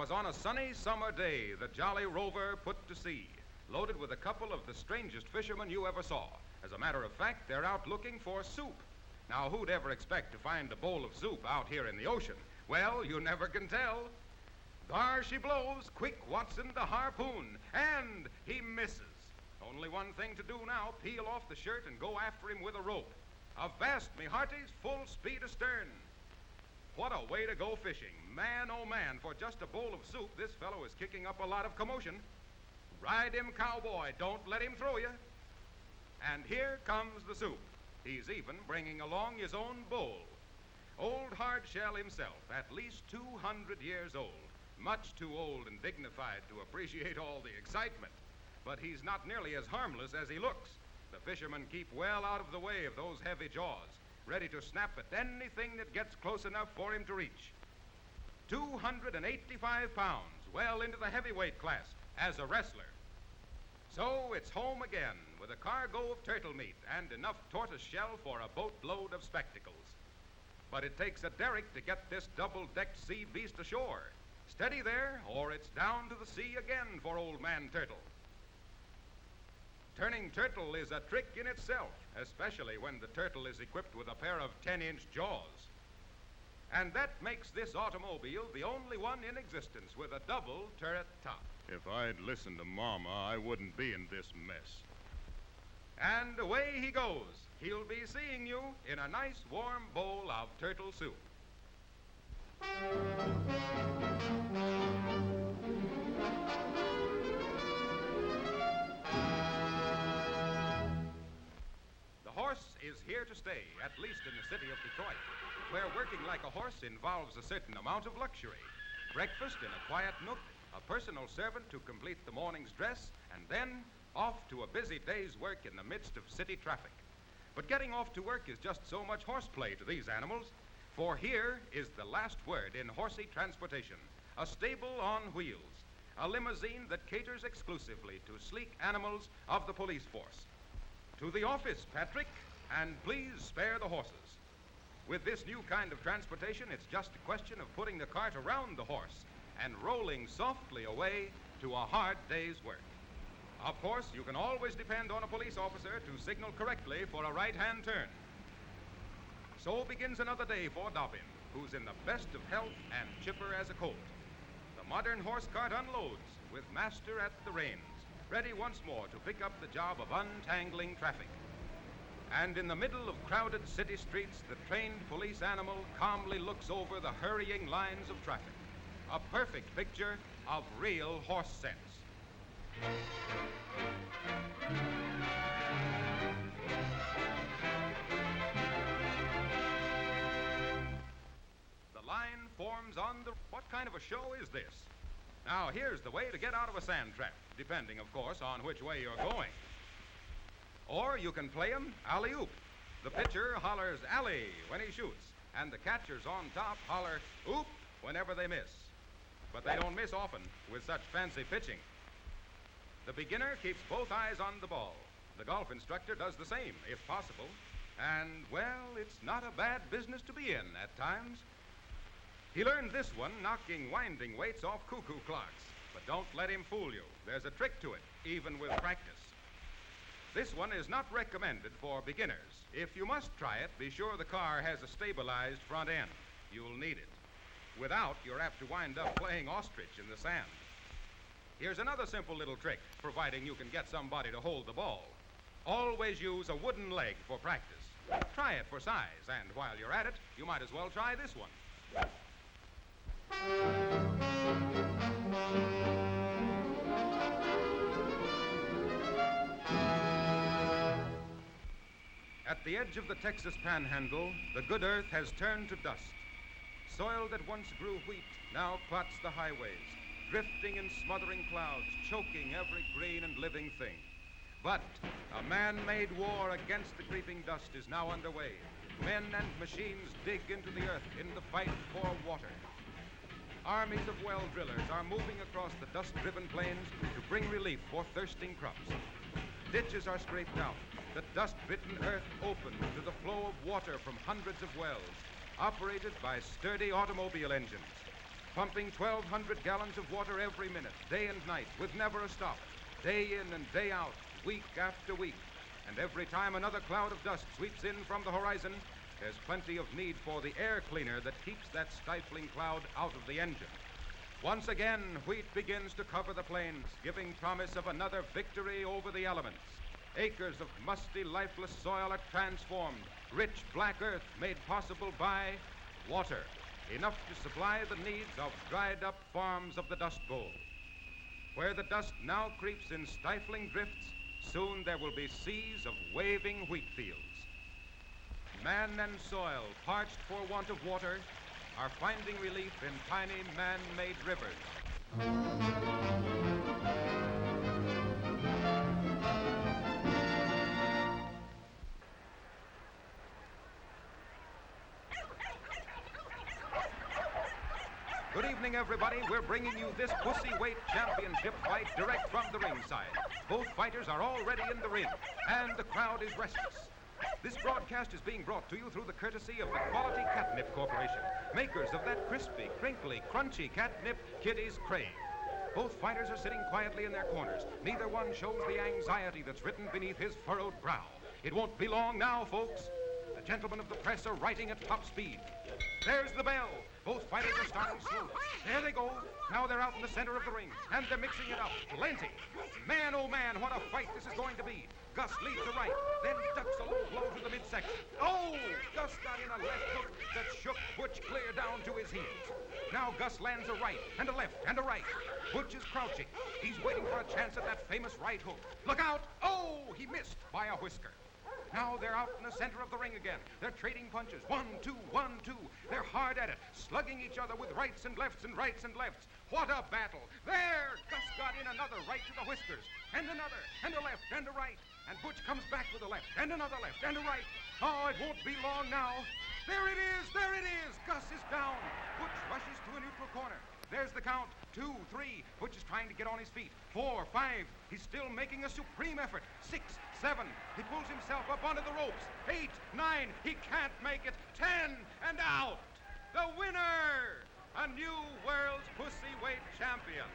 'Twas on a sunny summer day the Jolly Rover put to sea, loaded with a couple of the strangest fishermen you ever saw. As a matter of fact, they're out looking for soup. Now, who'd ever expect to find a bowl of soup out here in the ocean? Well, you never can tell. There she blows. Quick, Watson, the harpoon. And he misses. Only one thing to do now, peel off the shirt and go after him with a rope. Avast, me hearties, full speed astern. What a way to go fishing. Man, oh man, for just a bowl of soup, this fellow is kicking up a lot of commotion. Ride him, cowboy. Don't let him throw you. And here comes the soup. He's even bringing along his own bowl. Old Hardshell himself, at least 200 years old. Much too old and dignified to appreciate all the excitement. But he's not nearly as harmless as he looks. The fishermen keep well out of the way of those heavy jaws, ready to snap at anything that gets close enough for him to reach. 285 pounds, well into the heavyweight class as a wrestler. So it's home again with a cargo of turtle meat and enough tortoise shell for a boatload of spectacles. But it takes a derrick to get this double-decked sea beast ashore. Steady there, or it's down to the sea again for Old Man Turtle. Turning turtle is a trick in itself, especially when the turtle is equipped with a pair of 10-inch jaws. And that makes this automobile the only one in existence with a double turret top. If I'd listened to Mama, I wouldn't be in this mess. And away he goes. He'll be seeing you in a nice warm bowl of turtle soup. The horse is here to stay, at least in the city of Detroit, where working like a horse involves a certain amount of luxury. Breakfast in a quiet nook, a personal servant to complete the morning's dress, and then off to a busy day's work in the midst of city traffic. But getting off to work is just so much horseplay to these animals, for here is the last word in horsey transportation, a stable on wheels, a limousine that caters exclusively to sleek animals of the police force. To the office, Patrick, and please spare the horses. With this new kind of transportation, it's just a question of putting the cart around the horse and rolling softly away to a hard day's work. Of course, you can always depend on a police officer to signal correctly for a right-hand turn. So begins another day for Dobbin, who's in the best of health and chipper as a colt. The modern horse cart unloads with master at the reins, ready once more to pick up the job of untangling traffic. And in the middle of crowded city streets, the trained police animal calmly looks over the hurrying lines of traffic. A perfect picture of real horse sense. The line forms on the... What kind of a show is this? Now, here's the way to get out of a sand trap, depending, of course, on which way you're going. Or you can play 'em alley-oop. The pitcher hollers alley when he shoots, and the catchers on top holler oop whenever they miss. But they don't miss often with such fancy pitching. The beginner keeps both eyes on the ball. The golf instructor does the same, if possible. And, well, it's not a bad business to be in at times. He learned this one knocking winding weights off cuckoo clocks. But don't let him fool you. There's a trick to it, even with practice. This one is not recommended for beginners. If you must try it, be sure the car has a stabilized front end. You'll need it. Without, you're apt to wind up playing ostrich in the sand. Here's another simple little trick, providing you can get somebody to hold the ball. Always use a wooden leg for practice. Try it for size, and while you're at it, you might as well try this one. At the edge of the Texas Panhandle, the good earth has turned to dust. Soil that once grew wheat now clots the highways, drifting in smothering clouds, choking every green and living thing. But a man-made war against the creeping dust is now underway. Men and machines dig into the earth in the fight for water. Armies of well drillers are moving across the dust-driven plains to bring relief for thirsting crops. Ditches are scraped out, the dust-bitten earth opened to the flow of water from hundreds of wells, operated by sturdy automobile engines. pumping 1,200 gallons of water every minute, day and night, with never a stop, day in and day out, week after week. And every time another cloud of dust sweeps in from the horizon, there's plenty of need for the air cleaner that keeps that stifling cloud out of the engine. Once again, wheat begins to cover the plains, giving promise of another victory over the elements. Acres of musty, lifeless soil are transformed, rich black earth made possible by water, enough to supply the needs of dried-up farms of the Dust Bowl. Where the dust now creeps in stifling drifts, soon there will be seas of waving wheat fields. Man and soil, parched for want of water, are finding relief in tiny man-made rivers. Good evening, everybody. We're bringing you this pussy weight championship fight direct from the ringside. Both fighters are already in the ring, and the crowd is restless. This broadcast is being brought to you through the courtesy of the Quality Catnip Corporation, makers of that crispy, crinkly, crunchy catnip kiddies crave. Both fighters are sitting quietly in their corners. Neither one shows the anxiety that's written beneath his furrowed brow. It won't be long now, folks. The gentlemen of the press are writing at top speed. There's the bell. Both fighters are starting slowly. There they go. Now they're out in the center of the ring, and they're mixing it up. Plenty. Man, oh man, what a fight this is going to be. Gus leads to right, then ducks a low blow to the midsection. Oh! Gus got in a left hook that shook Butch clear down to his heels. Now Gus lands a right, and a left, and a right. Butch is crouching. He's waiting for a chance at that famous right hook. Look out! Oh! He missed by a whisker. Now they're out in the center of the ring again. They're trading punches. 1, 2, 1, 2. They're hard at it, slugging each other with rights and lefts and rights and lefts. What a battle. There! Gus got in another right to the whiskers. And another, and a left, and a right. And Butch comes back with a left, and another left, and a right. Oh, it won't be long now. There it is! There it is! Gus is down. Butch rushes to a neutral corner. There's the count. 2, 3. Butch is trying to get on his feet. 4, 5. He's still making a supreme effort. 6, 7. He pulls himself up onto the ropes. 8, 9. He can't make it. 10, and out. The winner! A new world's pussy weight champion.